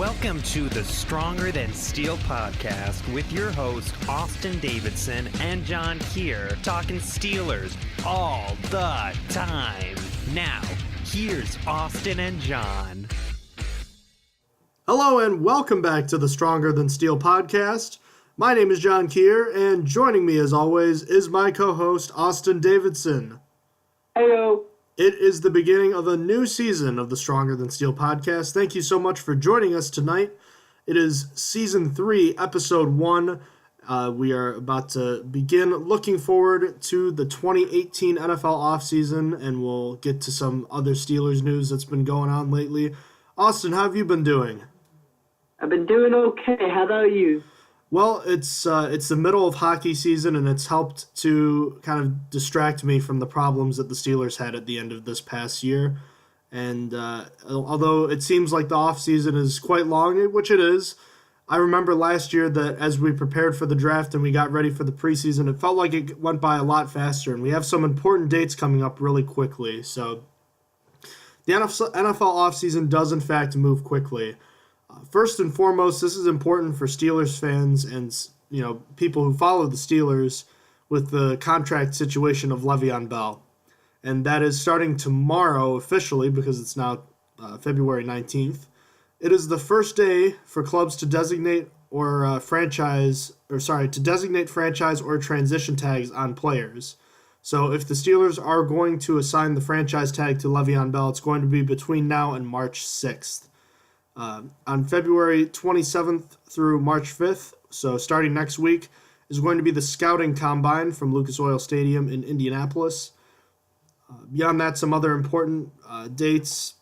Welcome to the Stronger Than Steel podcast with your host, Austin Davidson and John Keir, talking Steelers all the time. Now, here's Austin and John. Hello and welcome back to the Stronger Than Steel podcast. My name is John Keir, and joining me as always is my co-host, Austin Davidson. Hello. It is the beginning of a new season of the Stronger Than Steel podcast. Thank you so much for joining us tonight. It is Season 3, Episode 1. We are about to begin looking forward to the 2018 NFL offseason, and we'll get to some other Steelers news that's been going on lately. Austin, how have you been doing? I've been doing okay. How about you? Well, it's the middle of hockey season, and it's helped to kind of distract me from the problems that the Steelers had at the end of this past year. And although it seems like the offseason is quite long, which it is, I remember last year that as we prepared for the draft and we got ready for the preseason, it felt like it went by a lot faster, and we have some important dates coming up really quickly. So the NFL offseason does, in fact, move quickly. First and foremost, this is important for Steelers fans and people who follow the Steelers with the contract situation of Le'Veon Bell. And that is starting tomorrow officially because it's now February 19th. It is the first day for clubs to designate franchise or transition tags on players. So if the Steelers are going to assign the franchise tag to Le'Veon Bell, it's going to be between now and March 6th. On February 27th through March 5th, so starting next week, is going to be the Scouting Combine from Lucas Oil Stadium in Indianapolis. Beyond that, some other important dates.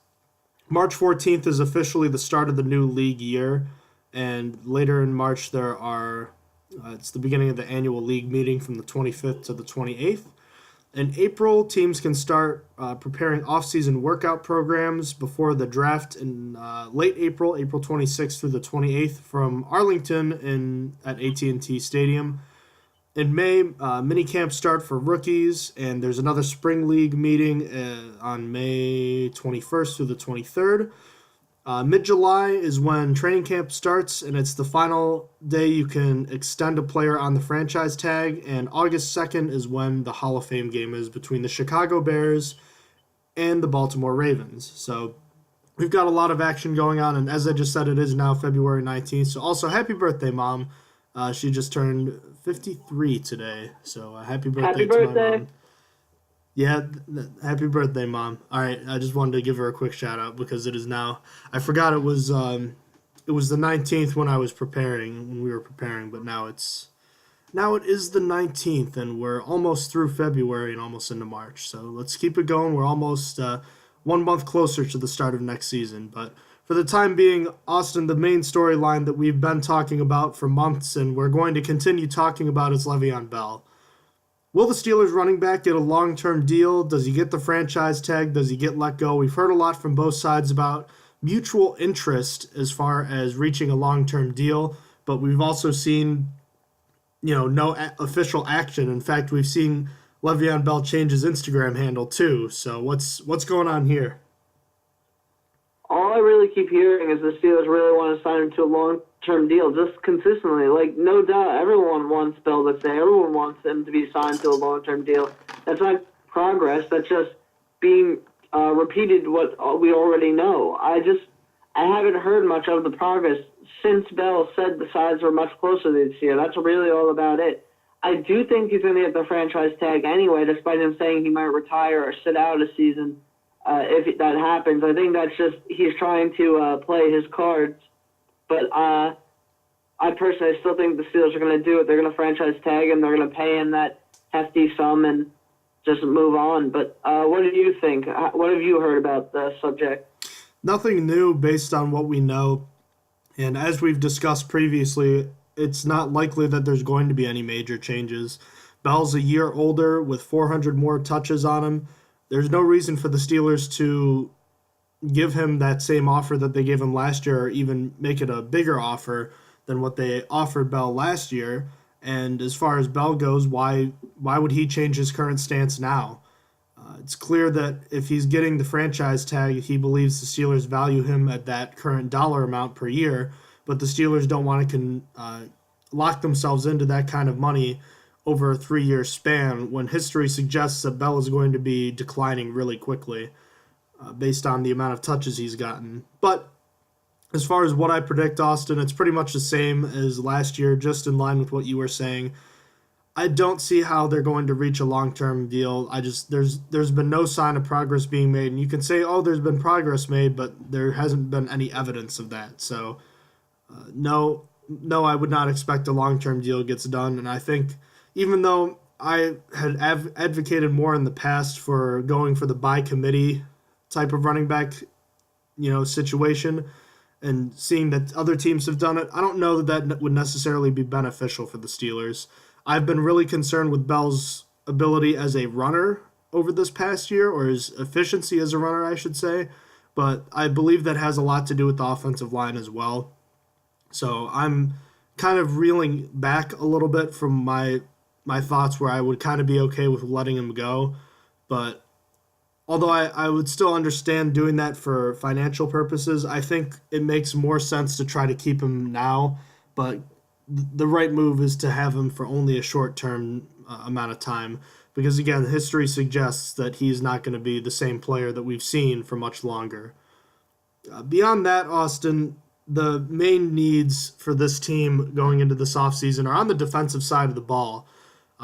March 14th is officially the start of the new league year, and later in March it's the beginning of the annual league meeting from the 25th to the 28th. In April, teams can start preparing off-season workout programs before the draft in late April 26th through the 28th from Arlington at AT&T Stadium. In May, mini camps start for rookies, and there's another spring league meeting on May 21st through the 23rd. Mid-July is when training camp starts, and it's the final day you can extend a player on the franchise tag, and August 2nd is when the Hall of Fame game is between the Chicago Bears and the Baltimore Ravens. So we've got a lot of action going on, and as I just said, it is now February 19th. So also, happy birthday, Mom. She just turned 53 today, so happy birthday to my mom. Yeah, happy birthday, Mom. All right, I just wanted to give her a quick shout-out because it is now... I forgot it was the 19th when we were preparing, but now it is the 19th, and we're almost through February and almost into March. So let's keep it going. We're almost 1 month closer to the start of next season. But for the time being, Austin, the main storyline that we've been talking about for months and we're going to continue talking about is Le'Veon Bell. Will the Steelers running back get a long-term deal? Does he get the franchise tag? Does he get let go? We've heard a lot from both sides about mutual interest as far as reaching a long-term deal, but we've also seen, no official action. In fact, we've seen Le'Veon Bell change his Instagram handle too. So what's going on here? All I really keep hearing is the Steelers really want to sign him to a long-term deal, just consistently. Like, no doubt, everyone wants Bell to stay. Everyone wants him to be signed to a long-term deal. That's not progress. That's just being repeated what we already know. I haven't heard much of the progress since Bell said the sides were much closer this year. That's really all about it. I do think he's going to get the franchise tag anyway, despite him saying he might retire or sit out a season. If that happens, I think that's just he's trying to play his cards. But I personally still think the Steelers are going to do it. They're going to franchise tag him. They're going to pay him that hefty sum and just move on. But what do you think? What have you heard about the subject? Nothing new based on what we know. And as we've discussed previously, it's not likely that there's going to be any major changes. Bell's a year older with 400 more touches on him. There's no reason for the Steelers to give him that same offer that they gave him last year or even make it a bigger offer than what they offered Bell last year. And as far as Bell goes, why would he change his current stance now? It's clear that if he's getting the franchise tag, he believes the Steelers value him at that current dollar amount per year, but the Steelers don't want to lock themselves into that kind of money over a 3-year span when history suggests that Bell is going to be declining really quickly based on the amount of touches he's gotten. But as far as what I predict, Austin, it's pretty much the same as last year, just in line with what you were saying. I don't see how they're going to reach a long-term deal. There's been no sign of progress being made, and you can say, oh, there's been progress made, but there hasn't been any evidence of that. So, no, I would not expect a long-term deal gets done, and I think even though I had advocated more in the past for going for the by committee type of running back, situation, and seeing that other teams have done it, I don't know that would necessarily be beneficial for the Steelers. I've been really concerned with Bell's ability as a runner over this past year, or his efficiency as a runner, I should say, but I believe that has a lot to do with the offensive line as well. So I'm kind of reeling back a little bit from my thoughts where I would kind of be okay with letting him go. But although I would still understand doing that for financial purposes, I think it makes more sense to try to keep him now. But the right move is to have him for only a short-term amount of time. Because, again, history suggests that he's not going to be the same player that we've seen for much longer. Beyond that, Austin, the main needs for this team going into this offseason are on the defensive side of the ball.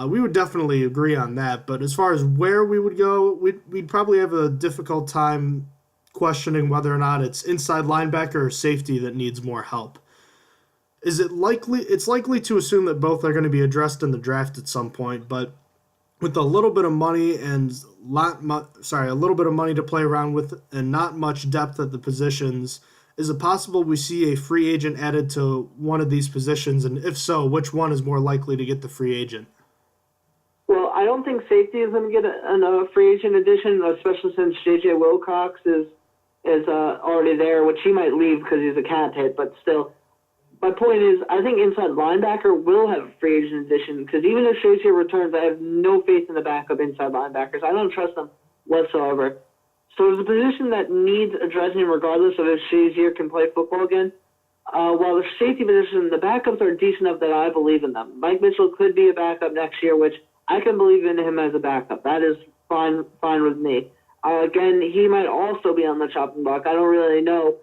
We would definitely agree on that, but as far as where we would go, we'd probably have a difficult time questioning whether or not it's inside linebacker or safety that needs more help. It's likely to assume that both are going to be addressed in the draft at some point, but with a little bit of money and a little bit of money to play around with and not much depth at the positions, is it possible we see a free agent added to one of these positions, and if so, which one is more likely to get the free agent? Well, I don't think safety is going to get a free agent addition, especially since J.J. Wilcox is already there, which he might leave because he's a cap hit, but still. My point is, I think inside linebacker will have a free agent addition, because even if Shazier returns, I have no faith in the backup inside linebackers. I don't trust them whatsoever. So it's a position that needs addressing regardless of if Shazier can play football again. While the safety position, the backups are decent enough that I believe in them. Mike Mitchell could be a backup next year, which I can believe in him as a backup. That is fine with me. Again, he might also be on the chopping block. I don't really know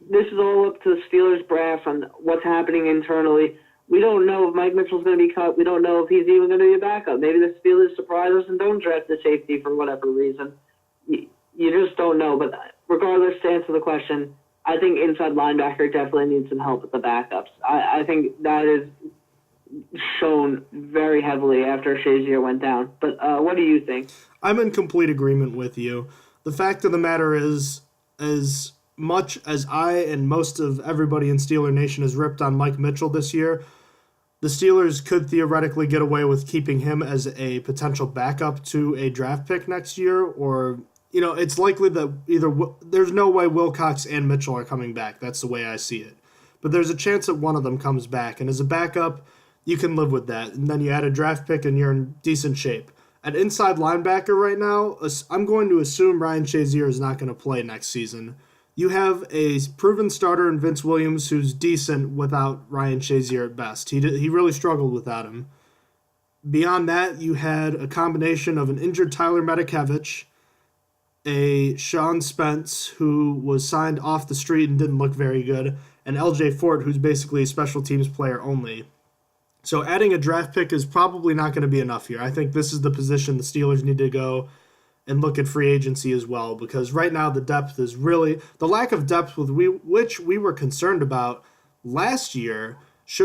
this is all up to the Steelers brass on what's happening internally. We don't know if Mike Mitchell's going to be cut. We don't know if he's even going to be a backup. Maybe the Steelers surprise us and don't draft the safety for whatever reason. You just don't know. But regardless, to answer the question, I think inside linebacker definitely needs some help with the backups. I think that is shown very heavily after Shazier went down. But what do you think? I'm in complete agreement with you. The fact of the matter is, as much as I and most of everybody in Steeler Nation has ripped on Mike Mitchell this year, the Steelers could theoretically get away with keeping him as a potential backup to a draft pick next year, or, it's likely that there's no way Wilcox and Mitchell are coming back. That's the way I see it. But there's a chance that one of them comes back, and as a backup, you can live with that. And then you add a draft pick and you're in decent shape. At inside linebacker right now, I'm going to assume Ryan Shazier is not going to play next season. You have a proven starter in Vince Williams who's decent without Ryan Shazier at best. He really struggled without him. Beyond that, you had a combination of an injured Tyler Medikevich, a Sean Spence who was signed off the street and didn't look very good, and LJ Fort who's basically a special teams player only. So adding a draft pick is probably not going to be enough here. I think this is the position the Steelers need to go and look at free agency as well, because right now the depth is really the lack of depth which we were concerned about last year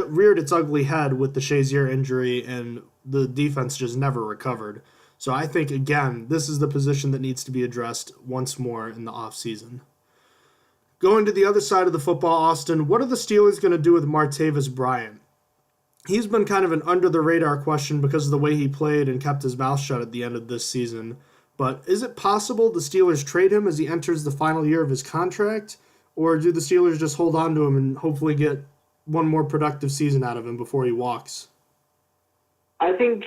reared its ugly head with the Shazier injury, and the defense just never recovered. So I think, again, this is the position that needs to be addressed once more in the offseason. Going to the other side of the football, Austin, what are the Steelers going to do with Martavis Bryant? He's been kind of an under-the-radar question because of the way he played and kept his mouth shut at the end of this season. But is it possible the Steelers trade him as he enters the final year of his contract? Or do the Steelers just hold on to him and hopefully get one more productive season out of him before he walks? I think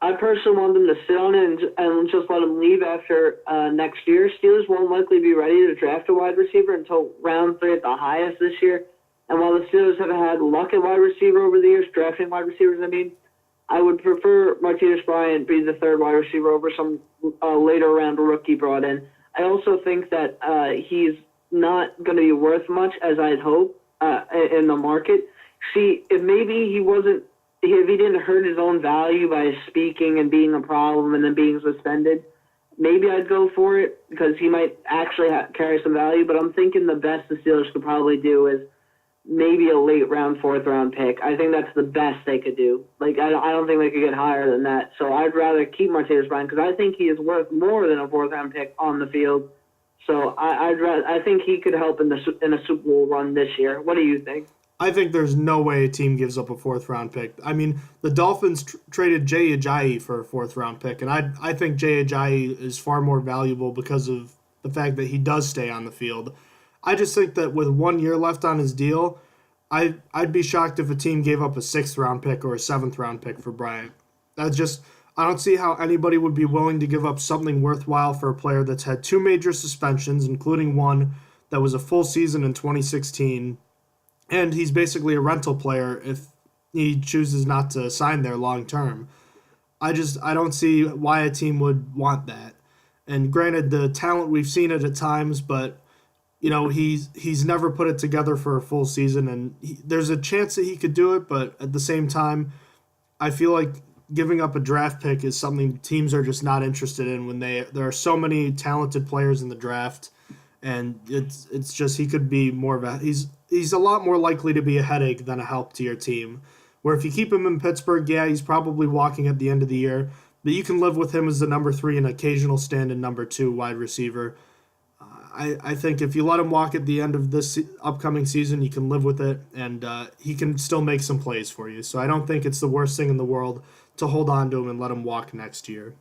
I personally want them to sit on it and just let him leave after next year. Steelers won't likely be ready to draft a wide receiver until round 3 at the highest this year. And while the Steelers have had luck at wide receiver over the years, drafting wide receivers, I would prefer Martavis Bryant be the third wide receiver over some later round rookie brought in. I also think that he's not going to be worth much, as I'd hope, in the market. See, if he didn't hurt his own value by speaking and being a problem and then being suspended, maybe I'd go for it because he might actually carry some value. But I'm thinking the best the Steelers could probably do is maybe a late round, 4th round pick. I think that's the best they could do. I don't think they could get higher than that. So I'd rather keep Martavis Bryant because I think he is worth more than a 4th round pick on the field. So I think he could help in a Super Bowl run this year. What do you think? I think there's no way a team gives up a 4th round pick. The Dolphins traded Jay Ajayi for a 4th round pick, and I think Jay Ajayi is far more valuable because of the fact that he does stay on the field. I just think that with 1 year left on his deal, I'd be shocked if a team gave up a 6th round pick or a 7th round pick for Bryant. I don't see how anybody would be willing to give up something worthwhile for a player that's had 2 major suspensions, including one that was a full season in 2016, and he's basically a rental player if he chooses not to sign there long term. I don't see why a team would want that. And granted, the talent, we've seen it at times, but he's never put it together for a full season, and there's a chance that he could do it, but at the same time, I feel like giving up a draft pick is something teams are just not interested in when there are so many talented players in the draft, and it's just he could be more of a he's a lot more likely to be a headache than a help to your team. Where if you keep him in Pittsburgh, yeah, he's probably walking at the end of the year, but you can live with him as the number 3 and occasional stand-in number 2 wide receiver. I think if you let him walk at the end of this upcoming season, you can live with it, and he can still make some plays for you. So I don't think it's the worst thing in the world to hold on to him and let him walk next year.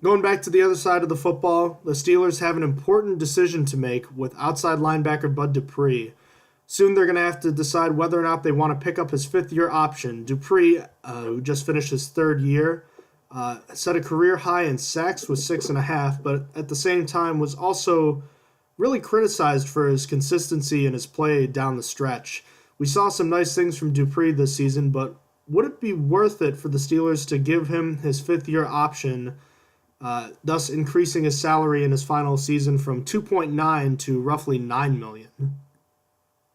Going back to the other side of the football, the Steelers have an important decision to make with outside linebacker Bud Dupree. Soon they're going to have to decide whether or not they want to pick up his 5th-year option. Dupree, who just finished his 3rd year, set a career high in sacks with 6.5, but at the same time was also really criticized for his consistency in his play down the stretch. We saw some nice things from Dupree this season, but would it be worth it for the Steelers to give him his 5th-year option, thus increasing his salary in his final season from $2.9 to roughly $9 million?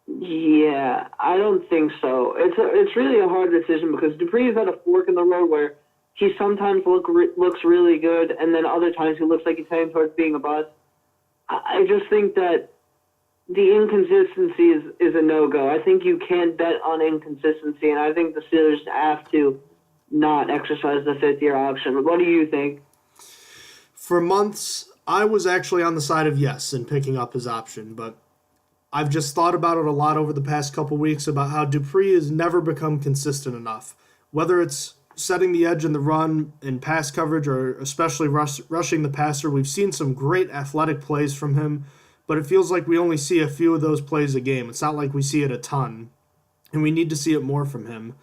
Yeah, I don't think so. It's really a hard decision because Dupree's at a fork in the road where he sometimes looks really good, and then other times he looks like he's heading towards being a bust. I just think that the inconsistency is a no-go. I think you can't bet on inconsistency, and I think the Steelers have to not exercise the 5th-year option. What do you think? For months, I was actually on the side of yes in picking up his option, but I've just thought about it a lot over the past couple weeks about how Dupree has never become consistent enough. Whether it's setting the edge in the run in pass coverage or especially rushing the passer, we've seen some great athletic plays from him, but it feels like we only see a few of those plays a game. It's not like we see it a ton, and we need to see it more from him.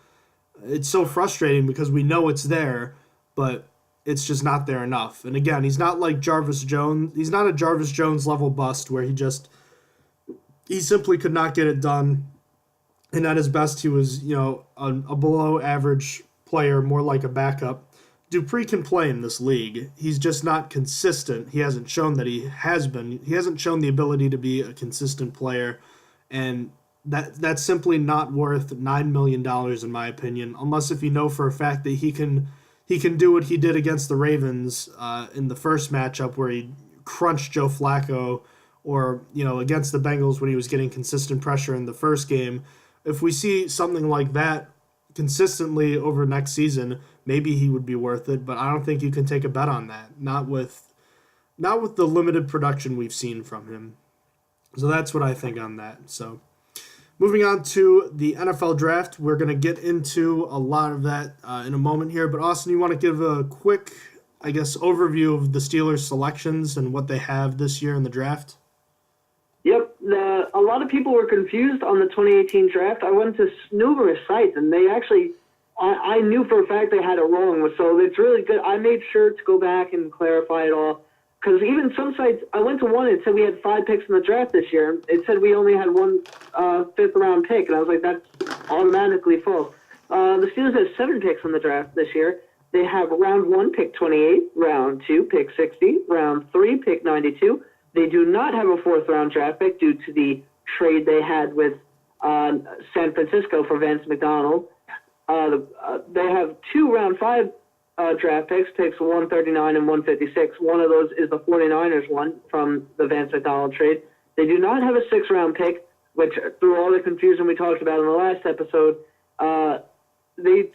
It's so frustrating because we know it's there, but it's just not there enough. And again, he's not like Jarvis Jones. He's not a Jarvis Jones level bust where he simply could not get it done. And at his best, he was, a below average player, more like a backup. Dupree can play in this league. He's just not consistent. He hasn't shown that he has been. He hasn't shown the ability to be a consistent player, and that's simply not worth $9 million in my opinion, unless if you know for a fact that he can do what he did against the Ravens in the first matchup where he crunched Joe Flacco, or against the Bengals when he was getting consistent pressure in the first game. If we see something like that consistently over next season, maybe he would be worth it, but I don't think you can take a bet on that. Not with the limited production we've seen from him. So that's what I think on that. So moving on to the NFL draft, we're going to get into a lot of that in a moment here, but Austin, you want to give a quick, overview of the Steelers' selections and what they have this year in the draft? Yep. A lot of people were confused on the 2018 draft. I went to numerous sites, and they actually I knew for a fact they had it wrong, so it's really good. I made sure to go back and clarify it all. Because even some sites, I went to one and it said we had 5 picks in the draft this year. It said we only had one fifth-round pick, and I was like, that's automatically false. The Steelers have 7 picks in the draft this year. They have round 1, pick 28, round 2, pick 60, round 3, pick 92. They do not have a 4th-round draft pick due to the trade they had with San Francisco for Vance McDonald. They have 2 round 5 draft picks 139 and 156. One of those is the 49ers one from the Vance McDonald trade. They do not have a 6th-round pick, which through all the confusion we talked about in the last episode, they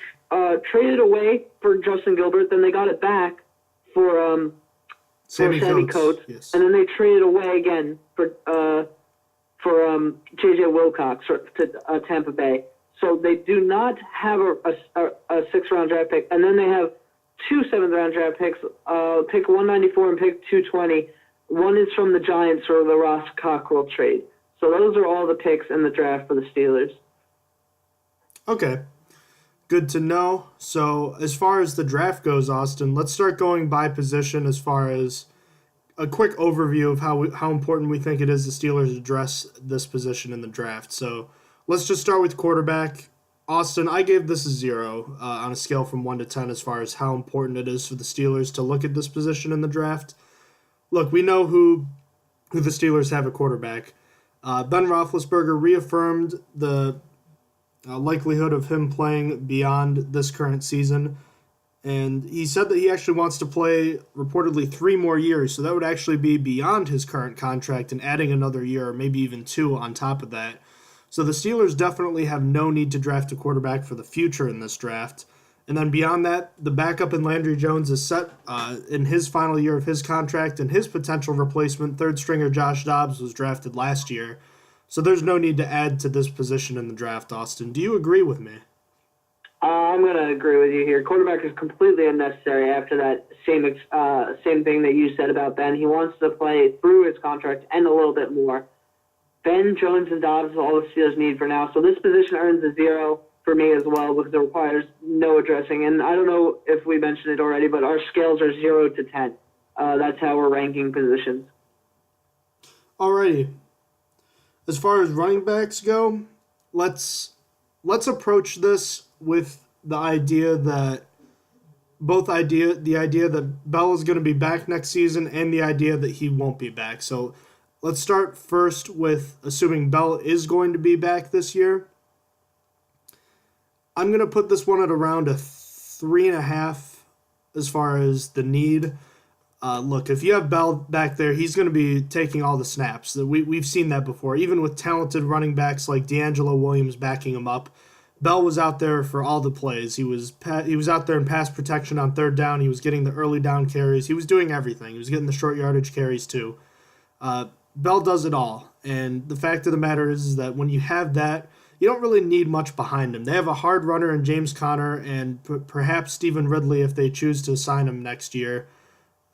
traded away for Justin Gilbert, then they got it back for Sammy Coates, yes. And then they traded away again for J.J. Wilcox to Tampa Bay. So they do not have a 6th-round draft pick, and then they have 2 7th-round draft picks, pick 194 and pick 220. One is from the Giants for the Ross Cockrell trade. So those are all the picks in the draft for the Steelers. Okay, good to know. So as far as the draft goes, Austin, let's start going by position as far as a quick overview of how important we think it is the Steelers address this position in the draft. So let's just start with quarterback. Austin, I gave this a 0 on a scale from 1 to 10 as far as how important it is for the Steelers to look at this position in the draft. Look, we know who the Steelers have at quarterback. Ben Roethlisberger reaffirmed the likelihood of him playing beyond this current season, and he said that he actually wants to play reportedly 3 more years, so that would actually be beyond his current contract and adding another year or maybe even 2 on top of that. So the Steelers definitely have no need to draft a quarterback for the future in this draft. And then beyond that, the backup in Landry Jones is set in his final year of his contract, and his potential replacement, 3rd-stringer Josh Dobbs, was drafted last year. So there's no need to add to this position in the draft, Austin. Do you agree with me? I'm going to agree with you here. Quarterback is completely unnecessary after that same thing that you said about Ben. He wants to play through his contract and a little bit more. Ben, Jones, and Dobbs is all the Steelers need for now. So this position earns a 0 for me as well because it requires no addressing. And I don't know if we mentioned it already, but our scales are 0 to 10. That's how we're ranking positions. Alrighty. As far as running backs go, let's approach this with the idea that the idea that Bell is going to be back next season and the idea that he won't be back. So let's start first with assuming Bell is going to be back this year. I'm going to put this one at around a 3.5 as far as the need. Look, if you have Bell back there, he's going to be taking all the snaps. We've seen that before. Even with talented running backs like D'Angelo Williams backing him up, Bell was out there for all the plays. He was out there in pass protection on 3rd down. He was getting the early down carries. He was doing everything. He was getting the short yardage carries too. Bell does it all. And the fact of the matter is that when you have that, you don't really need much behind him. They have a hard runner in James Conner and perhaps Stephen Ridley if they choose to sign him next year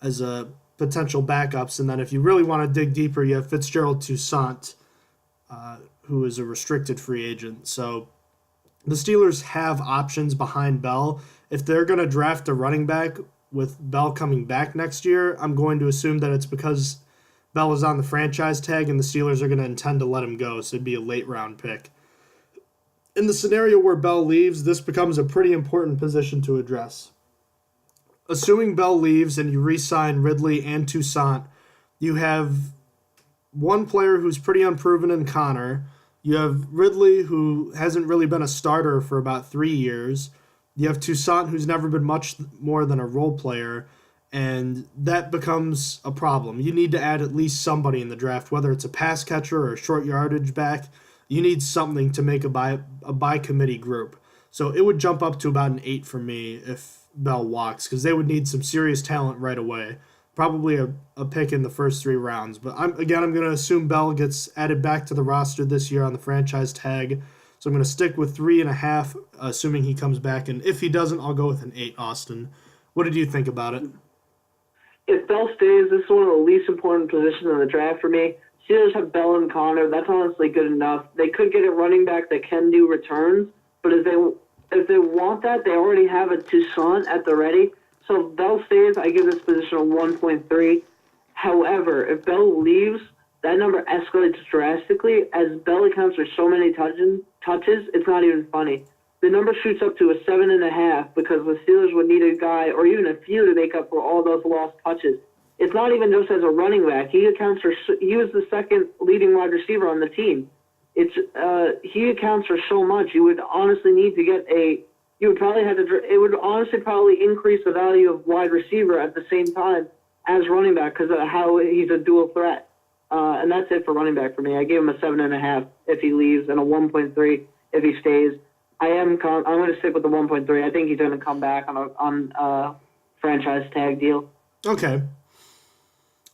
as a potential backups. And then if you really want to dig deeper, you have Fitzgerald Toussaint, who is a restricted free agent. So the Steelers have options behind Bell. If they're going to draft a running back with Bell coming back next year, I'm going to assume that it's because Bell is on the franchise tag and the Steelers are going to intend to let him go, so it'd be a late-round pick. In the scenario where Bell leaves, this becomes a pretty important position to address. Assuming Bell leaves and you re-sign Ridley and Toussaint, you have one player who's pretty unproven in Conner. You have Ridley, who hasn't really been a starter for about 3 years. You have Toussaint, who's never been much more than a role player, and that becomes a problem. You need to add at least somebody in the draft, whether it's a pass catcher or a short yardage back. You need something to make a by committee group. So it would jump up to about an 8 for me if Bell walks, because they would need some serious talent right away. Probably a pick in the first 3 rounds. But I'm going to assume Bell gets added back to the roster this year on the franchise tag. So I'm going to stick with 3.5, assuming he comes back. And if he doesn't, I'll go with an 8, Austin. What did you think about it? If Bell stays, this is one of the least important positions in the draft for me. Steelers have Bell and Conner. That's honestly good enough. They could get a running back that can do returns, but if if they want that, they already have a Toussaint at the ready. So if Bell stays, I give this position a 1.3. However, if Bell leaves, that number escalates drastically. As Bell accounts for so many touches, it's not even funny. The number shoots up to a 7.5 because the Steelers would need a guy or even a few to make up for all those lost touches. It's not even just as a running back. He was the second leading wide receiver on the team. He accounts for so much. You would honestly need to get it would honestly probably increase the value of wide receiver at the same time as running back because of how he's a dual threat. And that's it for running back for me. I gave him a 7.5 if he leaves and a 1.3 if he stays. I'm going to stick with the 1.3. I think he's going to come back on a franchise tag deal. Okay.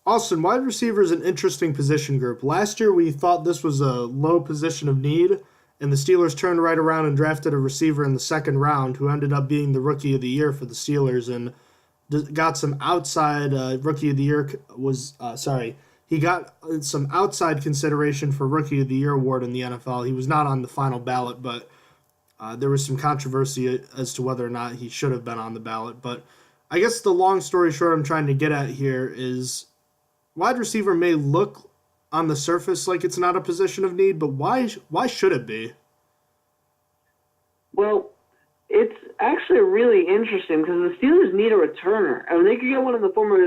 Austin, wide receiver is an interesting position group. Last year we thought this was a low position of need, and the Steelers turned right around and drafted a receiver in the second round who ended up being the Rookie of the Year for the Steelers and got some outside Rookie of the Year he got some outside consideration for Rookie of the Year award in the NFL. He was not on the final ballot, but there was some controversy as to whether or not he should have been on the ballot. But I guess the long story short I'm trying to get at here is wide receiver may look on the surface like it's not a position of need, but why should it be? Well, it's actually really interesting because the Steelers need a returner. I mean, they could get one in the form of a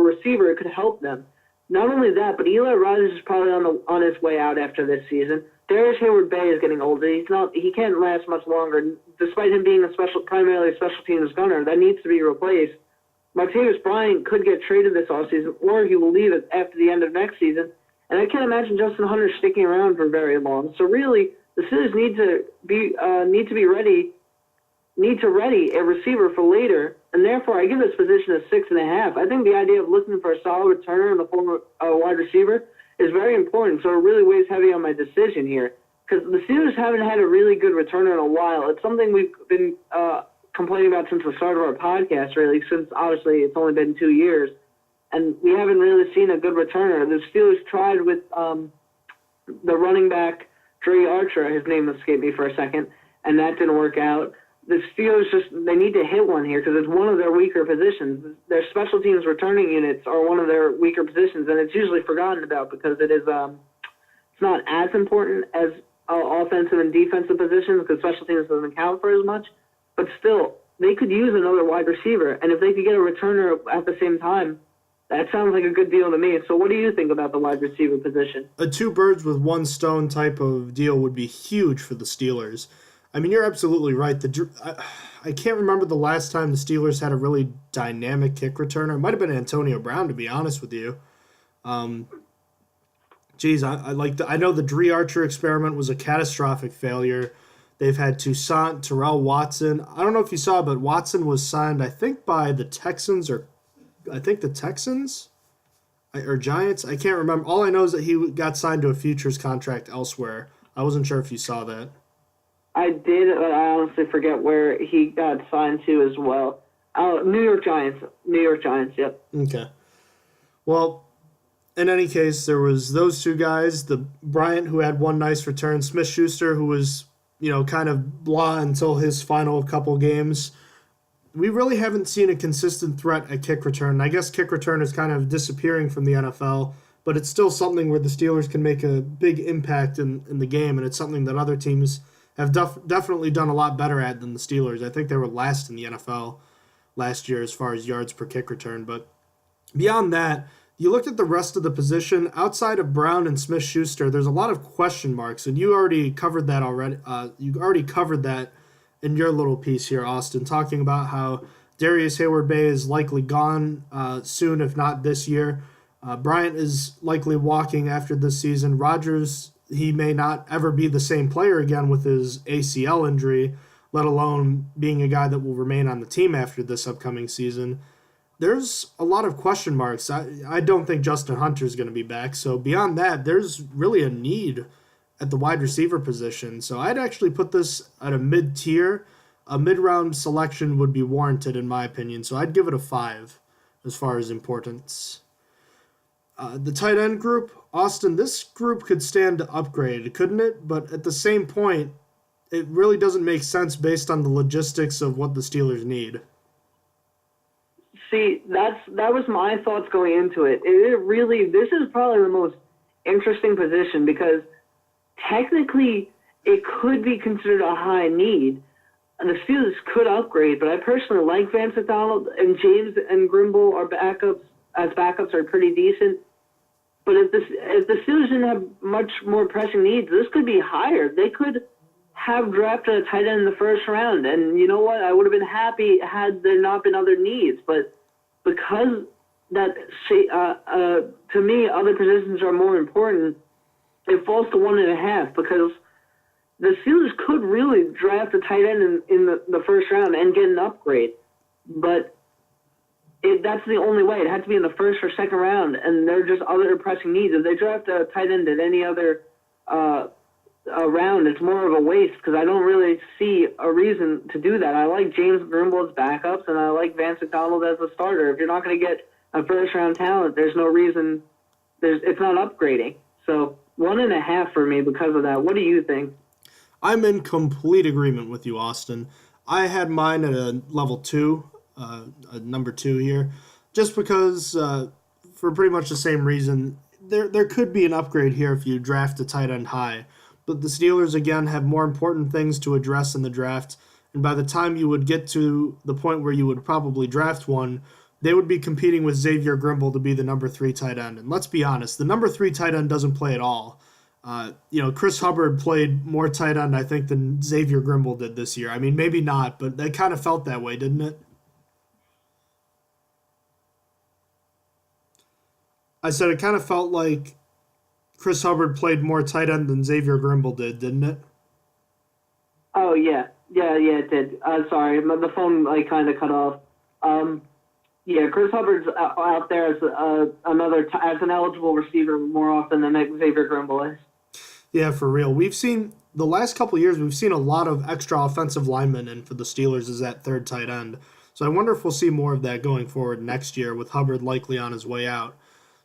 receiver. It could help them. Not only that, but Eli Rogers is probably on his way out after this season. Darius Hayward-Bay is getting older. He can't last much longer, despite him being primarily a special teams gunner. That needs to be replaced. Martavis Bryant could get traded this offseason, or he will leave it after the end of next season. And I can't imagine Justin Hunter sticking around for very long. So really, the Steelers need to ready a receiver for later, and therefore I give this position a 6.5. I think the idea of looking for a solid returner in the form of a wide receiver is very important. So it really weighs heavy on my decision here because the Steelers haven't had a really good returner in a while. It's something we've been complaining about since the start of our podcast, really, since obviously it's only been 2 years, and we haven't really seen a good returner. The Steelers tried with the running back, Dre Archer, his name escaped me for a second, and that didn't work out. The Steelers they need to hit one here because it's one of their weaker positions. Their special teams returning units are one of their weaker positions, and it's usually forgotten about because it's not as important as offensive and defensive positions because special teams doesn't count for as much. But still, they could use another wide receiver, and if they could get a returner at the same time, that sounds like a good deal to me. So what do you think about the wide receiver position? A two birds with one stone type of deal would be huge for the Steelers. I mean, you're absolutely right. I can't remember the last time the Steelers had a really dynamic kick returner. It might have been Antonio Brown, to be honest with you. I know the Dre Archer experiment was a catastrophic failure. They've had Toussaint, Terrell Watson. I don't know if you saw, but Watson was signed, I think, by the Texans or Giants. I can't remember. All I know is that he got signed to a futures contract elsewhere. I wasn't sure if you saw that. I did, but I honestly forget where he got signed to as well. New York Giants. Yep. Okay. Well, in any case, there was those two guys, the Bryant, who had one nice return, Smith-Schuster, who was, kind of blah until his final couple games. We really haven't seen a consistent threat at kick return. I guess kick return is kind of disappearing from the NFL, but it's still something where the Steelers can make a big impact in the game, and it's something that other teams have definitely done a lot better at than the Steelers. I think they were last in the NFL last year as far as yards per kick return. But beyond that, you look at the rest of the position, outside of Brown and Smith-Schuster, there's a lot of question marks, and you already covered that already. You already covered that in your little piece here, Austin, talking about how Darius Hayward-Bay is likely gone soon, if not this year. Bryant is likely walking after this season. Rodgers, he may not ever be the same player again with his ACL injury, let alone being a guy that will remain on the team after this upcoming season. There's a lot of question marks. I don't think Justin Hunter is going to be back. So beyond that, there's really a need at the wide receiver position. So I'd actually put this at a mid-tier. A mid-round selection would be warranted in my opinion. So I'd give it a 5 as far as importance. The tight end group, Austin, this group could stand to upgrade, couldn't it? But at the same point, it really doesn't make sense based on the logistics of what the Steelers need. See, that was my thoughts going into it. This is probably the most interesting position because technically it could be considered a high need. And the Steelers could upgrade, but I personally like Vance McDonald, and James and Grimble are backups are pretty decent. But if the Steelers didn't have much more pressing needs, this could be higher. They could have drafted a tight end in the first round, and you know what? I would have been happy had there not been other needs. But because to me, other positions are more important, it falls to 1.5 because the Steelers could really draft a tight end in the first round and get an upgrade. But that's the only way. It had to be in the first or second round, and there are just other pressing needs. If they draft a tight end at any other round, it's more of a waste because I don't really see a reason to do that. I like James Grimble as backups, and I like Vance McDonald as a starter. If you're not going to get a first-round talent, there's no reason. It's not upgrading. So 1.5 for me because of that. What do you think? I'm in complete agreement with you, Austin. I had mine at a level 2, a number 2 here, just because for pretty much the same reason. There could be an upgrade here if you draft a tight end high, but the Steelers, again, have more important things to address in the draft, and by the time you would get to the point where you would probably draft one, they would be competing with Xavier Grimble to be the number 3 tight end. And let's be honest, the number 3 tight end doesn't play at all. Chris Hubbard played more tight end, I think, than Xavier Grimble did this year. I mean, maybe not, but that kind of felt that way, didn't it? I said it kind of felt like Chris Hubbard played more tight end than Xavier Grimble did, didn't it? Oh, yeah. Yeah, it did. Sorry, the phone kind of cut off. Chris Hubbard's out there as as an eligible receiver more often than Xavier Grimble is. Yeah, for real. The last couple of years, we've seen a lot of extra offensive linemen in for the Steelers as that third tight end. So I wonder if we'll see more of that going forward next year with Hubbard likely on his way out.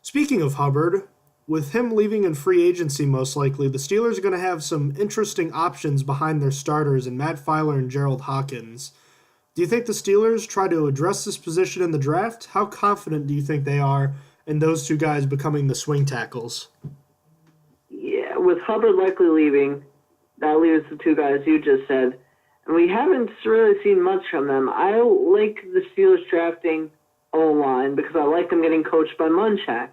Speaking of Hubbard, with him leaving in free agency most likely, the Steelers are going to have some interesting options behind their starters in Matt Filer and Gerald Hawkins. Do you think the Steelers try to address this position in the draft? How confident do you think they are in those two guys becoming the swing tackles? Yeah, with Hubbard likely leaving, that leaves the two guys you just said. And we haven't really seen much from them. I like the Steelers drafting O-line because I like them getting coached by Munchak.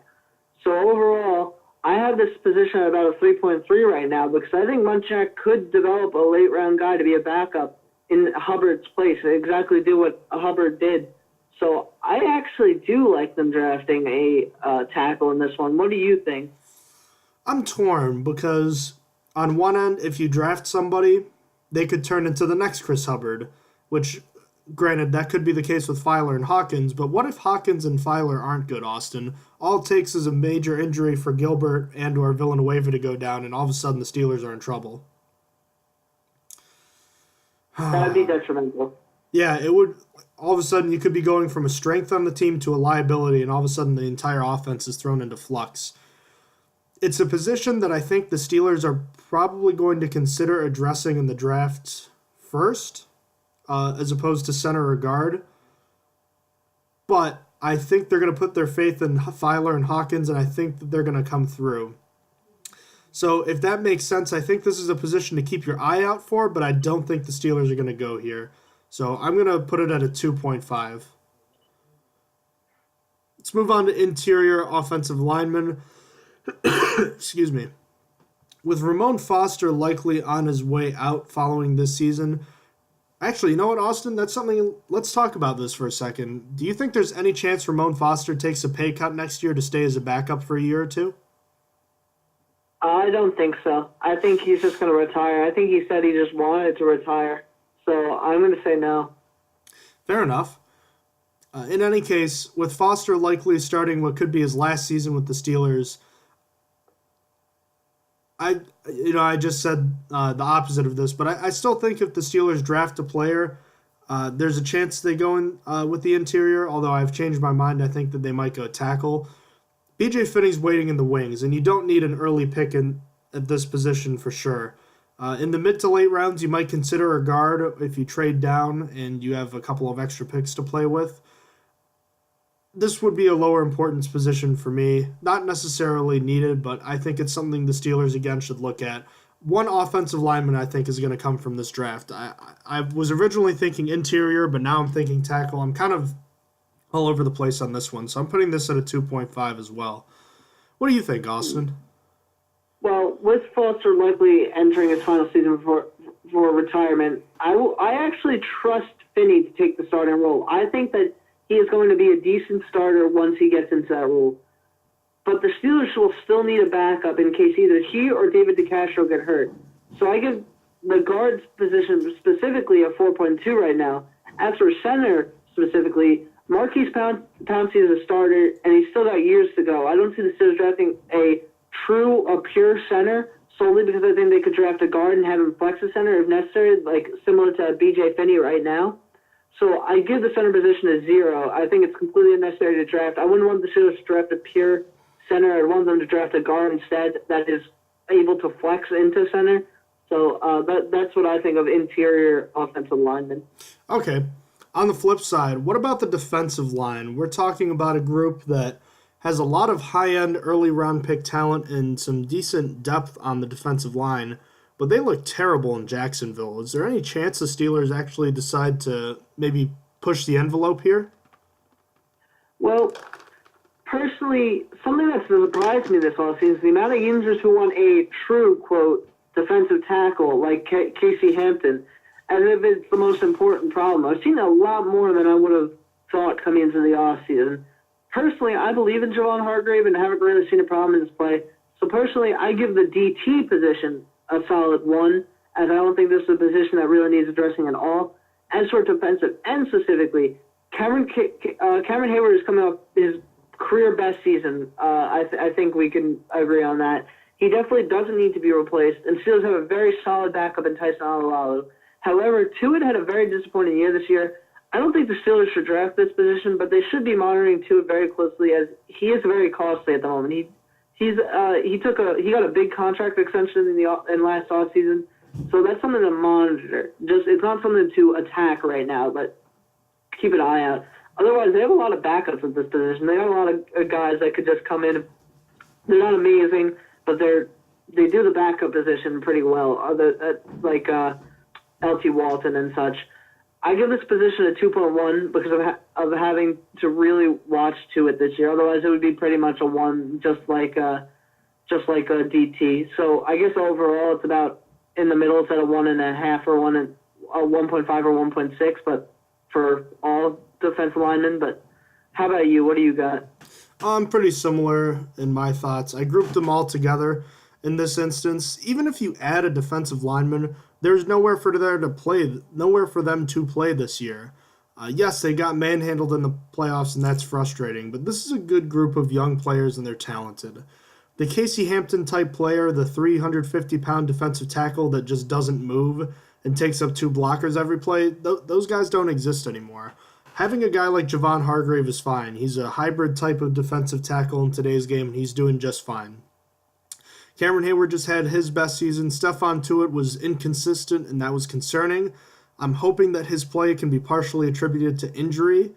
So overall, I have this position at about a 3.3 right now because I think Munchak could develop a late-round guy to be a backup in Hubbard's place and exactly do what Hubbard did. So I actually do like them drafting a tackle in this one. What do you think? I'm torn because on one end, if you draft somebody, they could turn into the next Chris Hubbard, which, granted, that could be the case with Filer and Hawkins, but what if Hawkins and Filer aren't good, Austin? All it takes is a major injury for Gilbert and or Villanueva to go down, and all of a sudden the Steelers are in trouble. That would be detrimental. Yeah, it would. All of a sudden, you could be going from a strength on the team to a liability, and all of a sudden, the entire offense is thrown into flux. It's a position that I think the Steelers are probably going to consider addressing in the draft first, as opposed to center or guard. But I think they're going to put their faith in Filer and Hawkins, and I think that they're going to come through. So if that makes sense, I think this is a position to keep your eye out for, but I don't think the Steelers are going to go here. So I'm going to put it at a 2.5. Let's move on to interior offensive linemen. Excuse me. With Ramon Foster likely on his way out following this season. Actually, you know what, Austin? That's something. Let's talk about this for a second. Do you think there's any chance Ramon Foster takes a pay cut next year to stay as a backup for a year or two? I don't think so. I think he's just going to retire. I think he said he just wanted to retire. So I'm going to say no. Fair enough. In any case, with Foster likely starting what could be his last season with the Steelers, I just said the opposite of this, but I still think if the Steelers draft a player, there's a chance they go in with the interior, although I've changed my mind. I think that they might go tackle. B.J. Finney's waiting in the wings, and you don't need an early pick at this position for sure. In the mid to late rounds, you might consider a guard if you trade down and you have a couple of extra picks to play with. This would be a lower importance position for me. Not necessarily needed, but I think it's something the Steelers, again, should look at. One offensive lineman I think is going to come from this draft. I was originally thinking interior, but now I'm thinking tackle. I'm kind of all over the place on this one, so I'm putting this at a 2.5 as well. What do you think, Austin? Well, with Foster likely entering his final season for retirement, I actually trust Finney to take the starting role. I think that he is going to be a decent starter once he gets into that role. But the Steelers will still need a backup in case either he or David DeCastro get hurt. So I give the guards position specifically a 4.2 right now. As for center specifically, Marquise Pouncey is a starter, and he's still got years to go. I don't see the Steelers drafting a pure center solely because I think they could draft a guard and have him flex a center if necessary, like similar to B.J. Finney right now. So I give the center position a 0. I think it's completely unnecessary to draft. I wouldn't want the Steelers to draft a pure center. I'd want them to draft a guard instead that is able to flex into center. So that's what I think of interior offensive linemen. Okay. On the flip side, what about the defensive line? We're talking about a group that has a lot of high-end early-round pick talent and some decent depth on the defensive line, but they look terrible in Jacksonville. Is there any chance the Steelers actually decide to maybe push the envelope here? Well, personally, something that surprised me this offseason is the amount of users who want a true, quote, defensive tackle like Casey Hampton, as if it's the most important problem. I've seen a lot more than I would have thought coming into the offseason. Personally, I believe in Javon Hargrave and haven't really seen a problem in his play. So personally, I give the DT position a solid 1, as I don't think this is a position that really needs addressing at all. As for defensive end specifically, Cameron Hayward is coming off his career best season. I think we can agree on that. He definitely doesn't need to be replaced, and Steelers have a very solid backup in Tyson Alualu. However, Tuitt had a very disappointing year this year. I don't think the Steelers should draft this position, but they should be monitoring Tuitt very closely, as he is very costly at the moment. He got a big contract extension in last offseason, so that's something to monitor. It's not something to attack right now, but keep an eye out. Otherwise, they have a lot of backups at this position. They have a lot of guys that could just come in. They're not amazing, but they do the backup position pretty well. Like L.T. Walton and such. I give this position a 2.1 because of having to really watch Tuitt this year. Otherwise, it would be pretty much a 1, just like a DT. So I guess overall, it's about in the middle. It's at a 1.5 or 1.5 or 1.6, but for all defensive linemen. But how about you? What do you got? I'm pretty similar in my thoughts. I grouped them all together in this instance. Even if you add a defensive lineman, there's nowhere for them to play this year. Yes, they got manhandled in the playoffs, and that's frustrating, but this is a good group of young players, and they're talented. The Casey Hampton type player, the 350-pound defensive tackle that just doesn't move and takes up 2 blockers every play, those guys don't exist anymore. Having a guy like Javon Hargrave is fine. He's a hybrid type of defensive tackle in today's game, and he's doing just fine. Cameron Hayward just had his best season. Stephon Tuitt was inconsistent, and that was concerning. I'm hoping that his play can be partially attributed to injury.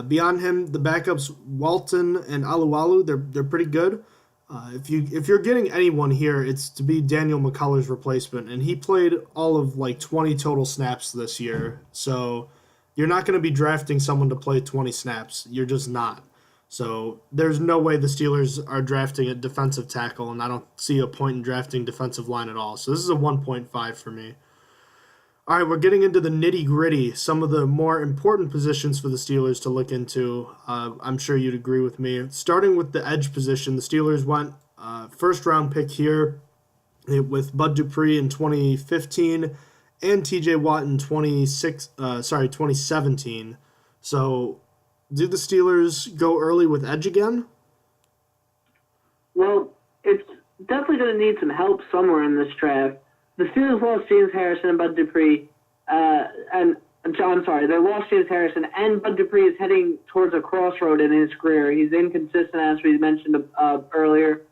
Beyond him, the backups Walton and Alualu, they're pretty good. If you're getting anyone here, it's to be Daniel McCullers' replacement, and he played all of 20 total snaps this year. So you're not going to be drafting someone to play 20 snaps. You're just not. So there's no way the Steelers are drafting a defensive tackle, and I don't see a point in drafting defensive line at all. So this is a 1.5 for me. All right, we're getting into the nitty-gritty, some of the more important positions for the Steelers to look into. I'm sure you'd agree with me. Starting with the edge position, the Steelers went first-round pick here with Bud Dupree in 2015 and T.J. Watt in 2017. So do the Steelers go early with edge again? Well, it's definitely going to need some help somewhere in this draft. The Steelers lost James Harrison and Bud Dupree, they lost James Harrison, and Bud Dupree is heading towards a crossroad in his career. He's inconsistent, as we mentioned earlier.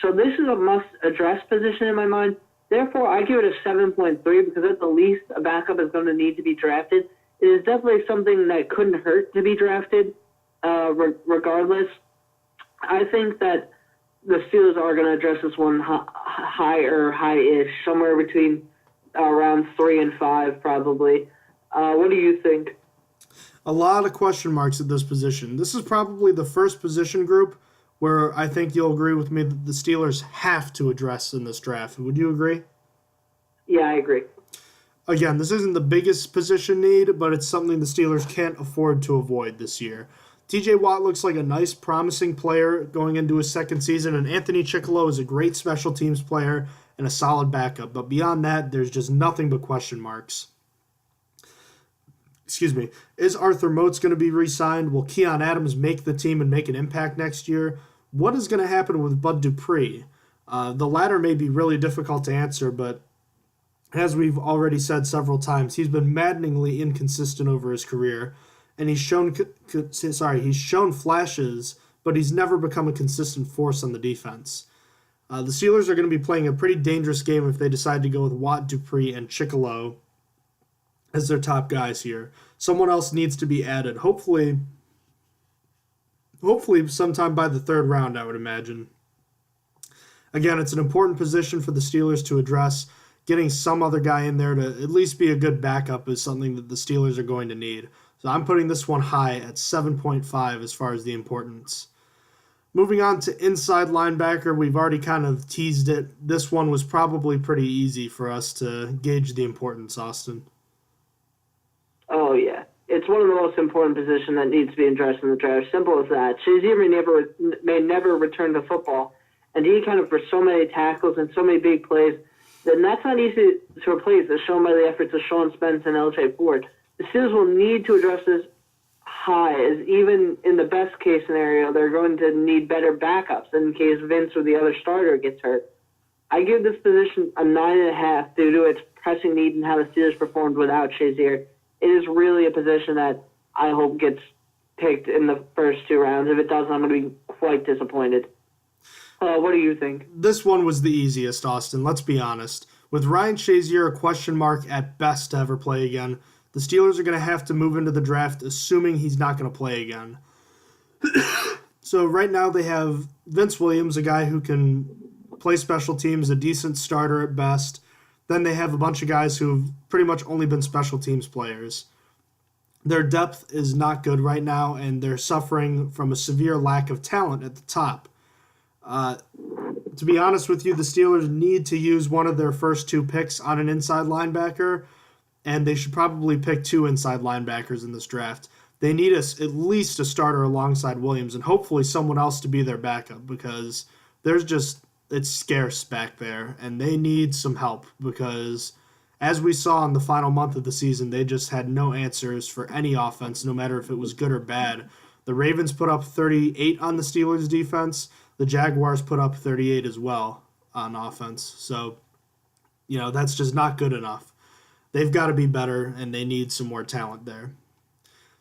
So this is a must-address position in my mind. Therefore, I give it a 7.3 because at the least a backup is going to need to be drafted. It is definitely something that couldn't hurt to be drafted regardless. I think that the Steelers are going to address this one high-ish, somewhere between around 3 and 5 probably. What do you think? A lot of question marks at this position. This is probably the first position group where I think you'll agree with me that the Steelers have to address in this draft. Would you agree? Yeah, I agree. Again, this isn't the biggest position need, but it's something the Steelers can't afford to avoid this year. TJ Watt looks like a nice, promising player going into his second season, and Anthony Chickillo is a great special teams player and a solid backup. But beyond that, there's just nothing but question marks. Excuse me. Is Arthur Moats going to be re-signed? Will Keon Adams make the team and make an impact next year? What is going to happen with Bud Dupree? The latter may be really difficult to answer, but as we've already said several times, he's been maddeningly inconsistent over his career, and he's shown flashes, but he's never become a consistent force on the defense. The Steelers are going to be playing a pretty dangerous game if they decide to go with Watt, Dupree, and Chickillo as their top guys here. Someone else needs to be added. Hopefully sometime by the third round, I would imagine. Again, it's an important position for the Steelers to address. Getting some other guy in there to at least be a good backup is something that the Steelers are going to need. So I'm putting this one high at 7.5 as far as the importance. Moving on to inside linebacker, we've already kind of teased it. This one was probably pretty easy for us to gauge the importance, Austin. Oh, yeah. It's one of the most important positions that needs to be addressed in the draft. Simple as that. Shazier may never return to football, and he accounted for so many tackles and so many big plays. Then that's not easy to replace, as shown by the efforts of Sean Spence and LJ Ford. The Steelers will need to address this high, as even in the best case scenario, they're going to need better backups in case Vince or the other starter gets hurt. I give this position a 9.5 due to its pressing need and how the Steelers performed without Shazier. It is really a position that I hope gets picked in the first 2 rounds. If it doesn't, I'm going to be quite disappointed. What do you think? This one was the easiest, Austin. Let's be honest. With Ryan Shazier a question mark at best to ever play again, the Steelers are going to have to move into the draft assuming he's not going to play again. So right now they have Vince Williams, a guy who can play special teams, a decent starter at best. Then they have a bunch of guys who've pretty much only been special teams players. Their depth is not good right now, and they're suffering from a severe lack of talent at the top. To be honest with you, the Steelers need to use one of their first 2 picks on an inside linebacker, and they should probably pick 2 inside linebackers in this draft. They need at least a starter alongside Williams, and hopefully someone else to be their backup, because it's scarce back there, and they need some help, because as we saw in the final month of the season, they just had no answers for any offense, no matter if it was good or bad. The Ravens put up 38 on the Steelers' defense. The Jaguars put up 38 as well on offense. So, that's just not good enough. They've got to be better, and they need some more talent there.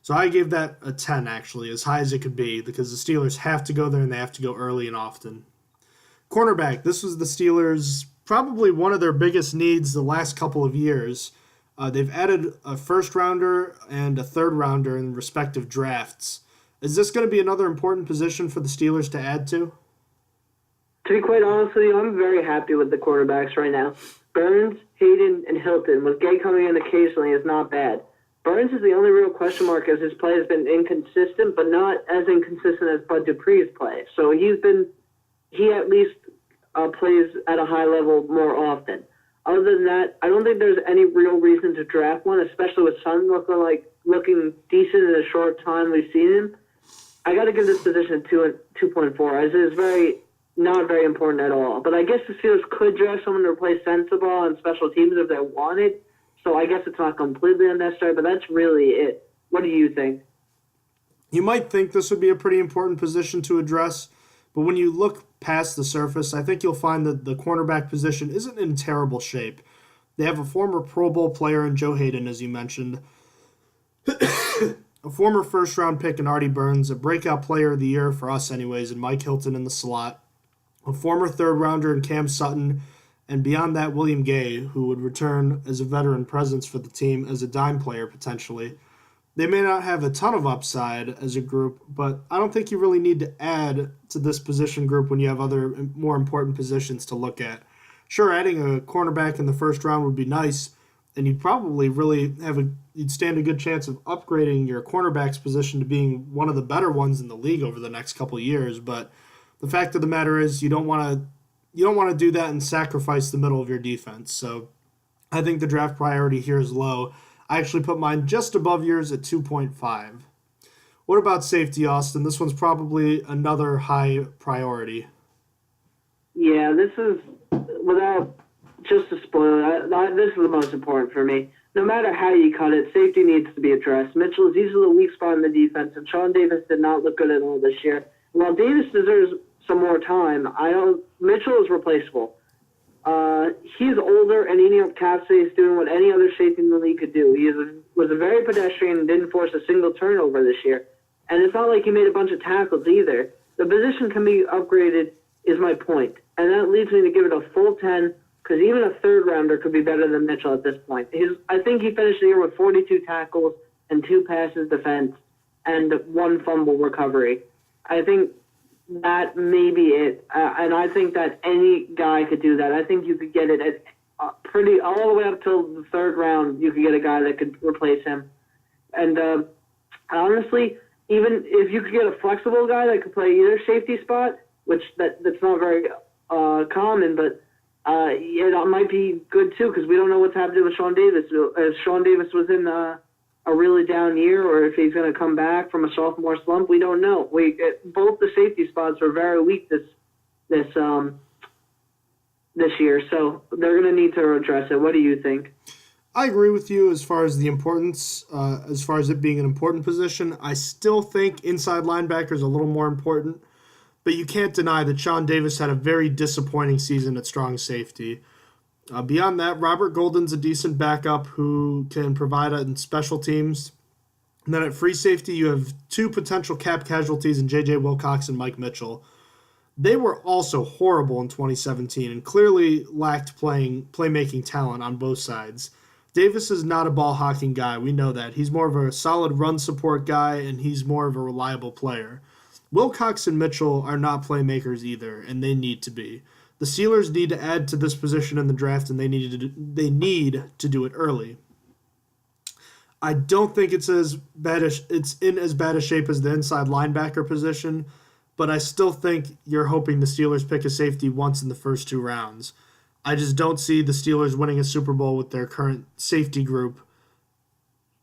So I gave that a 10, actually, as high as it could be, because the Steelers have to go there, and they have to go early and often. Cornerback, this was the Steelers' probably one of their biggest needs the last couple of years. They've added a first-rounder and a third-rounder in respective drafts. Is this going to be another important position for the Steelers to add to? To be quite honest with you, I'm very happy with the quarterbacks right now. Burns, Hayden, and Hilton, with Gay coming in occasionally, is not bad. Burns is the only real question mark, as his play has been inconsistent, but not as inconsistent as Bud Dupree's play. So he at least plays at a high level more often. Other than that, I don't think there's any real reason to draft one, especially with Sutton looking decent in the short time we've seen him. I got to give this position a 2.4, as it is not very important at all. But I guess the Steelers could draft someone to replace Sensabaugh on special teams if they wanted. So I guess it's not completely unnecessary, but that's really it. What do you think? You might think this would be a pretty important position to address, but when you look past the surface, I think you'll find that the cornerback position isn't in terrible shape. They have a former Pro Bowl player in Joe Hayden, as you mentioned, a former first-round pick in Artie Burns, a breakout player of the year for us anyways, and Mike Hilton in the slot, a former third-rounder in Cam Sutton, And beyond that, William Gay, who would return as a veteran presence for the team as a dime player potentially. They may not have a ton of upside as a group, but I don't think you really need to add to this position group when you have other more important positions to look at. Sure, adding a cornerback in the first round would be nice, and you'd probably really you'd stand a good chance of upgrading your cornerbacks position to being one of the better ones in the league over the next couple of years. But the fact of the matter is, you don't want to do that and sacrifice the middle of your defense. So I think the draft priority here is low. I actually put mine just above yours at 2.5. What about safety, Austin? This one's probably another high priority. Yeah, this is, without just to spoil it, this is the most important for me. No matter how you cut it, safety needs to be addressed. Mitchell is easily the weak spot in the defense, and Sean Davis did not look good at all this year. While Davis deserves some more time, Mitchell is replaceable. He's older, and eating up cap space, doing what any other safety in the league could do. He was a very pedestrian and didn't force a single turnover this year. And it's not like he made a bunch of tackles either. The position can be upgraded is my point. And that leads me to give it a full 10, because even a third-rounder could be better than Mitchell at this point. I think he finished the year with 42 tackles and 2 passes defense and 1 fumble recovery. I think that may be it. And I think that any guy could do that. I think you could get it at all the way up till the third round. You could get a guy that could replace him. And honestly, even if you could get a flexible guy that could play either safety spot, which that's not very common, but it might be good too, because we don't know what's happening with Sean Davis. If Sean Davis was in a really down year, or if he's going to come back from a sophomore slump, we don't know. Both the safety spots were very weak this year, so they're going to need to address it. What do you think? I agree with you as far as the importance, as far as it being an important position. I still think inside linebacker is a little more important, but you can't deny that Sean Davis had a very disappointing season at strong safety. Beyond that, Robert Golden's a decent backup who can provide in special teams. And then at free safety, you have 2 potential cap casualties in J.J. Wilcox and Mike Mitchell. They were also horrible in 2017 and clearly lacked playmaking talent on both sides. Davis is not a ball-hawking guy. We know that. He's more of a solid run support guy, and he's more of a reliable player. Wilcox and Mitchell are not playmakers either, and they need to be. The Steelers need to add to this position in the draft, and they need to do it early. I don't think it's in as bad a shape as the inside linebacker position, but I still think you're hoping the Steelers pick a safety once in the first 2 rounds. I just don't see the Steelers winning a Super Bowl with their current safety group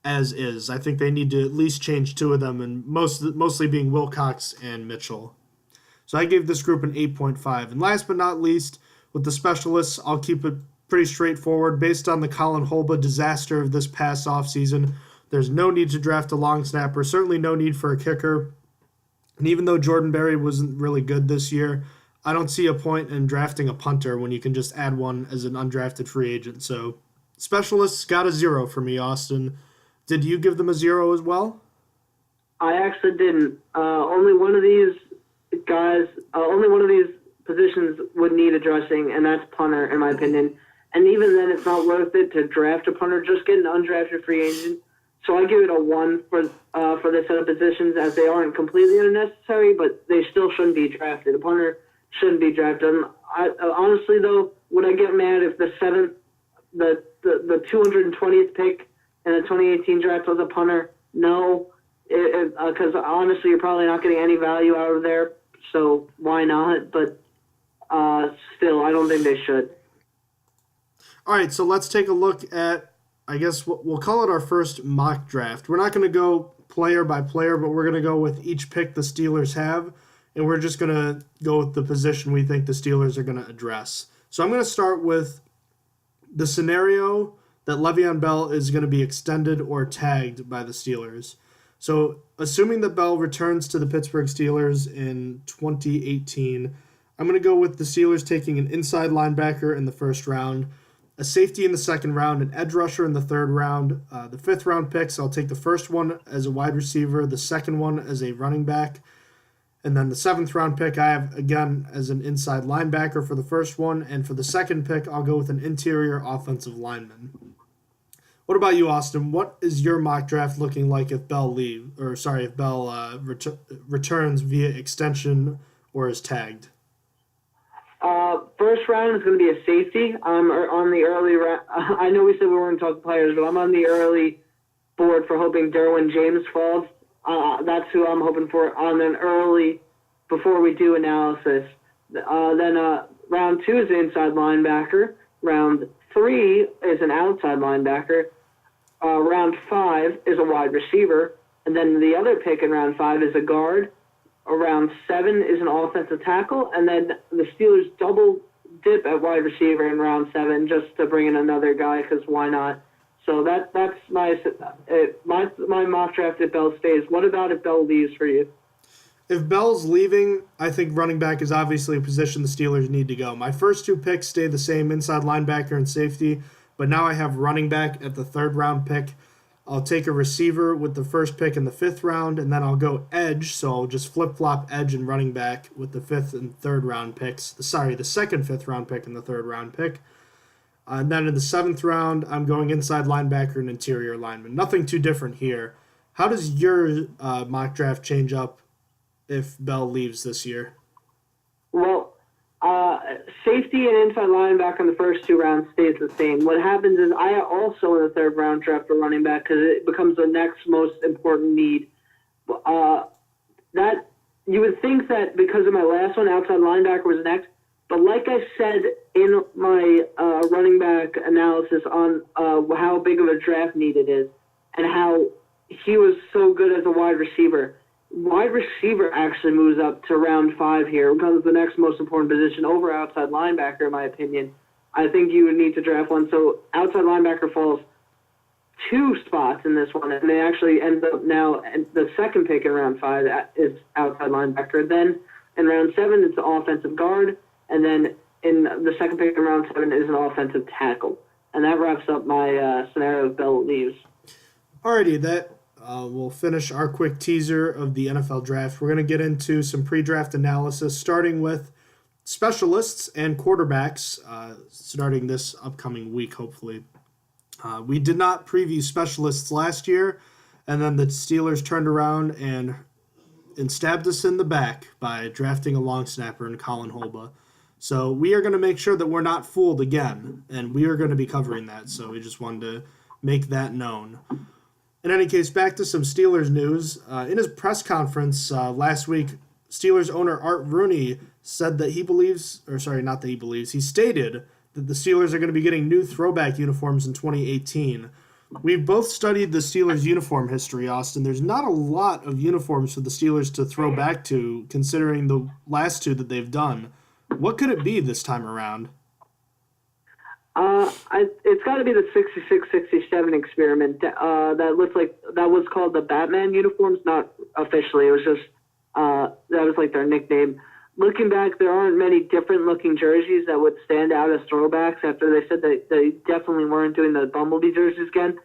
as is. I think they need to at least change 2 of them, and mostly being Wilcox and Mitchell. So I gave this group an 8.5. And last but not least, with the specialists, I'll keep it pretty straightforward. Based on the Colin Holba disaster of this past offseason, there's no need to draft a long snapper, certainly no need for a kicker. And even though Jordan Berry wasn't really good this year, I don't see a point in drafting a punter when you can just add one as an undrafted free agent. So specialists got a 0 for me, Austin. Did you give them a 0 as well? I actually didn't. Only one of these positions would need addressing, and that's punter, in my opinion. And even then, it's not worth it to draft a punter. Just get an undrafted free agent. So I give it a 1 for this set of positions, as they aren't completely unnecessary, but they still shouldn't be drafted. A punter shouldn't be drafted. Honestly, though, would I get mad if the 220th pick in the 2018 draft was a punter? No, because honestly, you're probably not getting any value out of there. So why not? But still, I don't think they should. All right, so let's take a look at, I guess we'll call it our first mock draft. We're not going to go player by player, but we're going to go with each pick the Steelers have, and we're just going to go with the position we think the Steelers are going to address. So I'm going to start with the scenario that Le'Veon Bell is going to be extended or tagged by the Steelers. So assuming that Bell returns to the Pittsburgh Steelers in 2018, I'm going to go with the Steelers taking an inside linebacker in the first round, a safety in the second round, an edge rusher in the third round. The 5th round picks, I'll take the first one as a wide receiver, the second one as a running back, And then the 7th round pick I have, again, as an inside linebacker for the first one. And for the second pick, I'll go with an interior offensive lineman. What about you, Austin? What is your mock draft looking like if Bell returns via extension or is tagged? First round is going to be a safety. I'm on the early round. I know we said we weren't talking players, but I'm on the early board for hoping Derwin James falls. That's who I'm hoping for on an early before we do analysis. Then round 2 is an inside linebacker. Round 3 is an outside linebacker. Round 5 is a wide receiver. And then the other pick in round 5 is a guard. Round 7 is an offensive tackle. And then the Steelers double dip at wide receiver in round 7 just to bring in another guy because why not? So that's my mock draft if Bell stays. What about if Bell leaves for you? If Bell's leaving, I think running back is obviously a position the Steelers need to go. My first 2 picks stay the same, inside linebacker and safety, but now I have running back at the 3rd round pick. I'll take a receiver with the first pick in the 5th round, and then I'll go edge, so I'll just flip-flop edge and running back with the 5th and 3rd round picks. The 2nd 5th round pick and the 3rd round pick. And then in the 7th round, I'm going inside linebacker and interior lineman. Nothing too different here. How does your mock draft change up if Bell leaves this year? Well, safety and inside linebacker in the first 2 rounds stays the same. What happens is I also in the 3rd round draft a running back because it becomes the next most important need. That you would think that because of my last one, outside linebacker was next. But like I said in my running back analysis on how big of a draft need it is and how he was so good as a wide receiver actually moves up to round 5 here, becomes the next most important position over outside linebacker, in my opinion. I think you would need to draft one. So outside linebacker falls 2 spots in this one, and they actually end up now, and the 2nd pick in round 5 is outside linebacker. Then in round 7, it's the offensive guard. And then in the 2nd pick in round 7 is an offensive tackle. And that wraps up my scenario if Bell leaves. Alrighty, that will finish our quick teaser of the NFL draft. We're going to get into some pre-draft analysis, starting with specialists and quarterbacks, starting this upcoming week, hopefully. We did not preview specialists last year, and then the Steelers turned around and stabbed us in the back by drafting a long snapper in Colin Holba. So we are going to make sure that we're not fooled again, and we are going to be covering that. So we just wanted to make that known. In any case, back to some Steelers news. In his press conference last week, Steelers owner Art Rooney said that he stated that the Steelers are going to be getting new throwback uniforms in 2018. We've both studied the Steelers' uniform history, Austin. There's not a lot of uniforms for the Steelers to throw back to, considering the last 2 that they've done. What could it be this time around? It's got to be the 66-67 experiment. That looks like that was called the Batman uniforms, not officially. It was just that was like their nickname. Looking back, there aren't many different looking jerseys that would stand out as throwbacks after they said that they definitely weren't doing the Bumblebee jerseys again.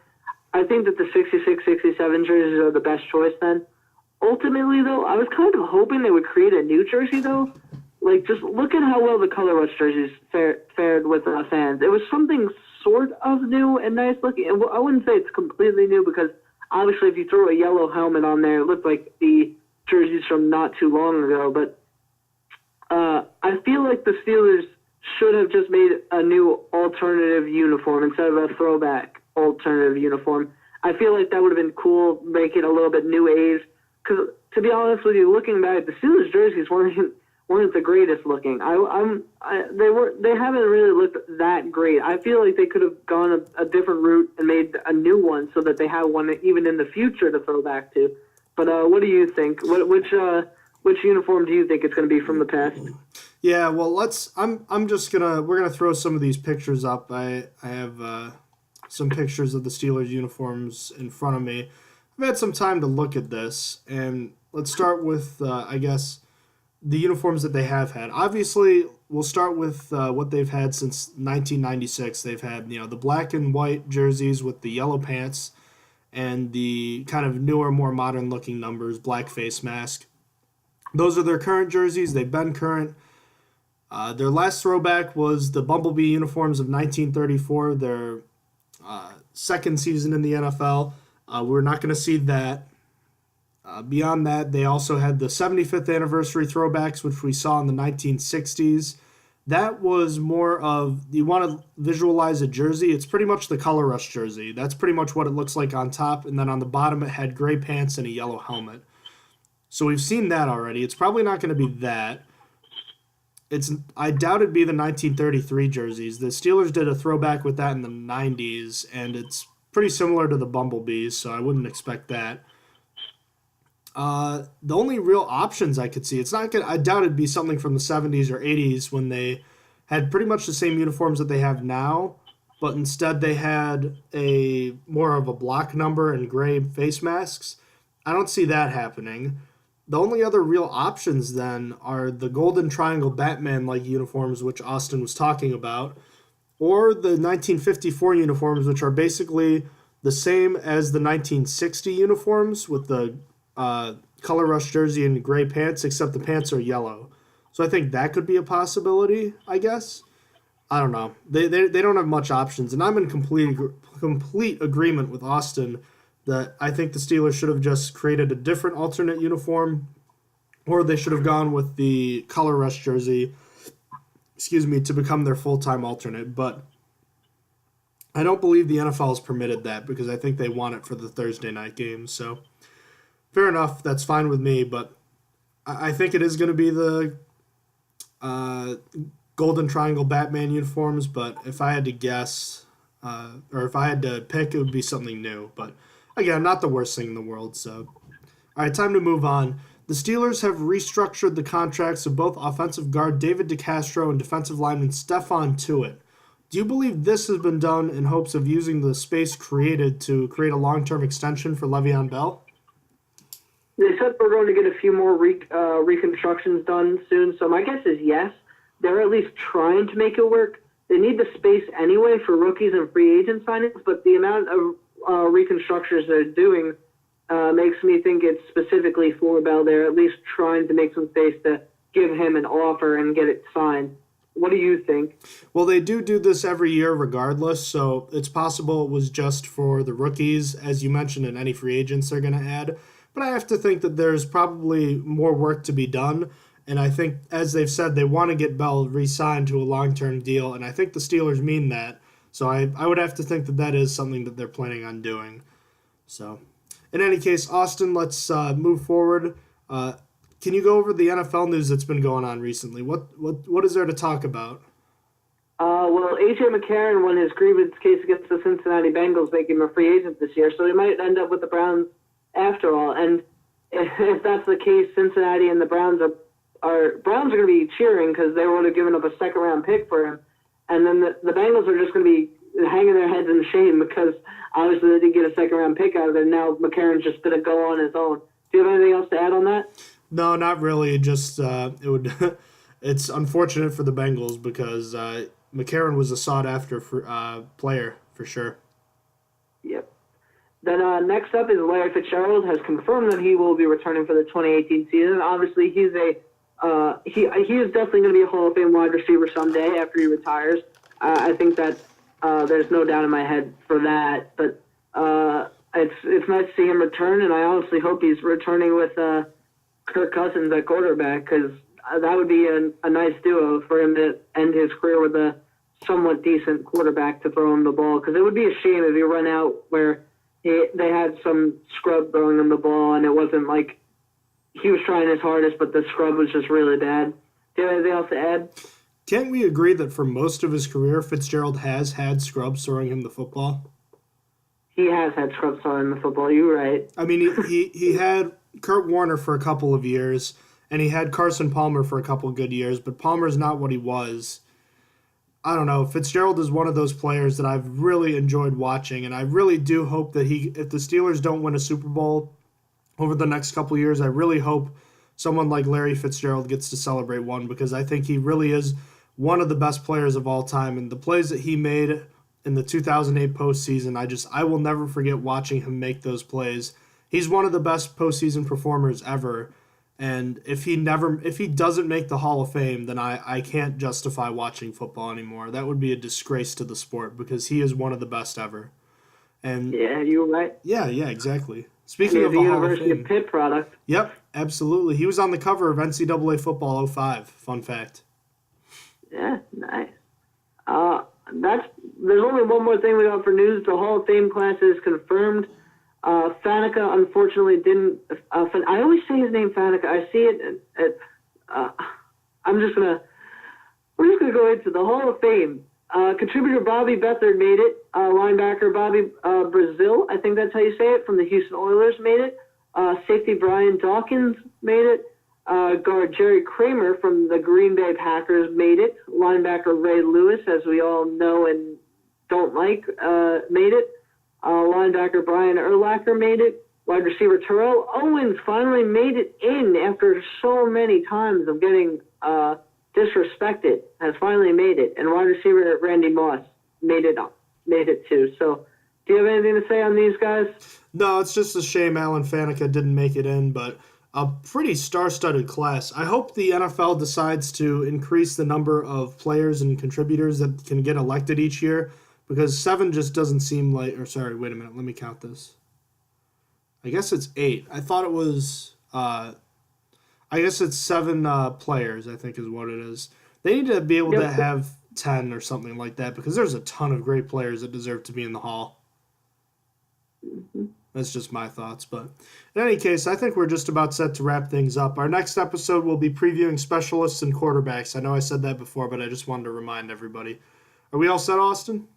I think that the 66-67 jerseys are the best choice then. Ultimately, though, I was kind of hoping they would create a new jersey, though. Like, just look at how well the Color Rush jerseys fared with fans. It was something sort of new and nice looking. And I wouldn't say it's completely new because, obviously, if you throw a yellow helmet on there, it looked like the jerseys from not too long ago. But I feel like the Steelers should have just made a new alternative uniform instead of a throwback alternative uniform. I feel like that would have been cool, make it a little bit new age. Because, to be honest with you, looking back, the Steelers jerseys weren't the greatest looking. They haven't really looked that great. I feel like they could have gone a different route and made a new one so that they have one even in the future to throw back to. But what do you think? Which uniform do you think it's going to be from the past? Yeah, well, we're gonna throw some of these pictures up. I have some pictures of the Steelers uniforms in front of me. I've had some time to look at this, and let's start with I guess the uniforms that they have had. Obviously, we'll start with what they've had since 1996. They've had the black and white jerseys with the yellow pants and the kind of newer, more modern looking numbers, black face mask. Those are their current jerseys. They've been current. Their last throwback was the Bumblebee uniforms of 1934, their second season in the NFL. We're not going to see that. Beyond that, they also had the 75th anniversary throwbacks, which we saw in the 1960s. That was more of, you want to visualize a jersey, it's pretty much the Color Rush jersey. That's pretty much what it looks like on top, and then on the bottom it had gray pants and a yellow helmet. So we've seen that already. It's probably not going to be that. I doubt it'd be the 1933 jerseys. The Steelers did a throwback with that in the 90s, and it's pretty similar to the Bumblebees, so I wouldn't expect that. The only real options I could see, I doubt it'd be something from the 70s or 80s when they had pretty much the same uniforms that they have now, but instead they had a more of a block number and gray face masks. I don't see that happening. The only other real options then are the Golden Triangle Batman-like uniforms, which Austin was talking about, or the 1954 uniforms, which are basically the same as the 1960 uniforms with the Color Rush jersey and gray pants, except the pants are yellow. So I think that could be a possibility, I guess. I don't know. They don't have much options, and I'm in complete agreement with Austin that I think the Steelers should have just created a different alternate uniform, or they should have gone with the Color Rush jersey, to become their full-time alternate. But I don't believe the NFL has permitted that because I think they want it for the Thursday night games. So fair enough, that's fine with me, but I think it is going to be the Golden Triangle Batman uniforms, but if I had to guess, or if I had to pick, it would be something new. But again, not the worst thing in the world. So, all right, time to move on. The Steelers have restructured the contracts of both offensive guard David DeCastro and defensive lineman Stephon Tuitt. Do you believe this has been done in hopes of using the space created to create a long-term extension for Le'Veon Bell? They said we're going to get a few more reconstructions done soon, so my guess is yes. They're at least trying to make it work. They need the space anyway for rookies and free agent signings, but the amount of reconstructions they're doing makes me think it's specifically for Bell. They're at least trying to make some space to give him an offer and get it signed. What do you think? Well, they do this every year regardless, so it's possible it was just for the rookies, as you mentioned, and any free agents they're going to add. But I have to think that there's probably more work to be done, and I think, as they've said, they want to get Bell re-signed to a long-term deal, and I think the Steelers mean that. So I would have to think that is something that they're planning on doing. So, in any case, Austin, let's move forward. Can you go over the NFL news that's been going on recently? What is there to talk about? Well, A.J. McCarron won his grievance case against the Cincinnati Bengals, making him a free agent this year, so he might end up with the Browns after all. And if that's the case, Cincinnati and the Browns are going to be cheering because they would have given up a second-round pick for him. And then the Bengals are just going to be hanging their heads in shame because obviously they didn't get a second-round pick out of it. Now McCarron's just going to go on his own. Do you have anything else to add on that? No, not really. Just it's unfortunate for the Bengals because McCarron was a sought-after player for sure. Yep. Then next up is Larry Fitzgerald has confirmed that he will be returning for the 2018 season. Obviously, he is definitely going to be a Hall of Fame wide receiver someday after he retires. I think that there's no doubt in my head for that. But it's nice to see him return, and I honestly hope he's returning with Kirk Cousins at quarterback because that would be a nice duo for him to end his career with a somewhat decent quarterback to throw him the ball. Because it would be a shame if he run out where they had some scrub throwing him the ball, and it wasn't like he was trying his hardest, but the scrub was just really bad. Do you have anything else to add? Can't we agree that for most of his career, Fitzgerald has had scrubs throwing him the football? He has had scrubs throwing him the football. You're right. I mean, he had Kurt Warner for a couple of years, and he had Carson Palmer for a couple of good years, but Palmer's not what he was. I don't know. Fitzgerald is one of those players that I've really enjoyed watching, and I really do hope that if the Steelers don't win a Super Bowl over the next couple of years, I really hope someone like Larry Fitzgerald gets to celebrate one because I think he really is one of the best players of all time, and the plays that he made in the 2008 postseason, I will never forget watching him make those plays. He's one of the best postseason performers ever, And if he doesn't make the Hall of Fame, then I can't justify watching football anymore. That would be a disgrace to the sport because he is one of the best ever. And Yeah, you're right. yeah, exactly. He Speaking was of the the Hall of University Fame, of Pitt product. yep, absolutely. He was on the cover of NCAA Football 05. Fun fact. Yeah, nice. There's only one more thing we got for news. The Hall of Fame class is confirmed. Faneca unfortunately didn't. I always say his name Faneca. I see it we're just gonna go into the Hall of Fame. Contributor Bobby Beathard made it. Linebacker Bobby Brazil, I think that's how you say it, from the Houston Oilers made it. Safety Brian Dawkins made it. Guard Jerry Kramer from the Green Bay Packers made it. Linebacker Ray Lewis, as we all know and don't like, made it. Linebacker Brian Urlacher made it. Wide receiver Terrell Owens finally made it in after so many times of getting disrespected. Has finally made it. And wide receiver Randy Moss made it too. So, do you have anything to say on these guys? No, it's just a shame Alan Faneca didn't make it in, but a pretty star-studded class. I hope the NFL decides to increase the number of players and contributors that can get elected each year, because 7 just doesn't seem like... Or sorry, wait a minute, let me count this. I guess it's 8. I thought it was... I guess it's 7 players, I think is what it is. They need to be able to have 10 or something like that, because there's a ton of great players that deserve to be in the Hall. That's just my thoughts. But in any case, I think we're just about set to wrap things up. Our next episode will be previewing specialists and quarterbacks. I know I said that before, but I just wanted to remind everybody. Are we all set, Austin?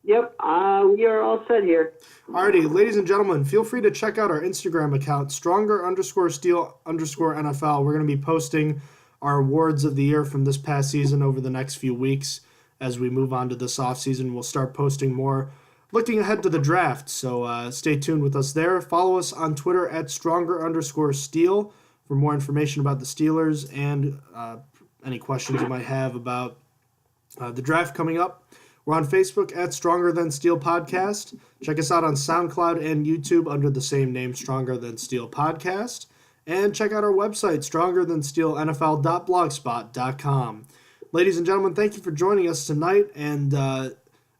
Yep, we are all set here. Alrighty, ladies and gentlemen, feel free to check out our Instagram account, Stronger_Steel_NFL. We're going to be posting our awards of the year from this past season over the next few weeks. As we move on to this offseason, we'll start posting more looking ahead to the draft, so stay tuned with us there. Follow us on Twitter at Stronger_Steel for more information about the Steelers and any questions you might have about the draft coming up. We're on Facebook at Stronger Than Steel Podcast. Check us out on SoundCloud and YouTube under the same name, Stronger Than Steel Podcast. And check out our website, StrongerThanSteelNFL.blogspot.com. Ladies and gentlemen, thank you for joining us tonight, and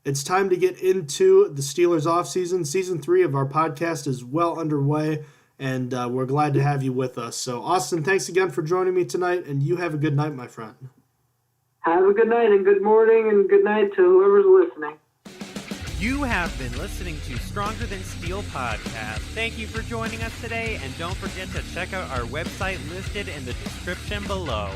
it's time to get into the Steelers offseason. Season 3 of our podcast is well underway, and we're glad to have you with us. So, Austin, thanks again for joining me tonight, and you have a good night, my friend. Have a good night and good morning and good night to whoever's listening. You have been listening to Stronger Than Steel Podcast. Thank you for joining us today, and don't forget to check out our website listed in the description below.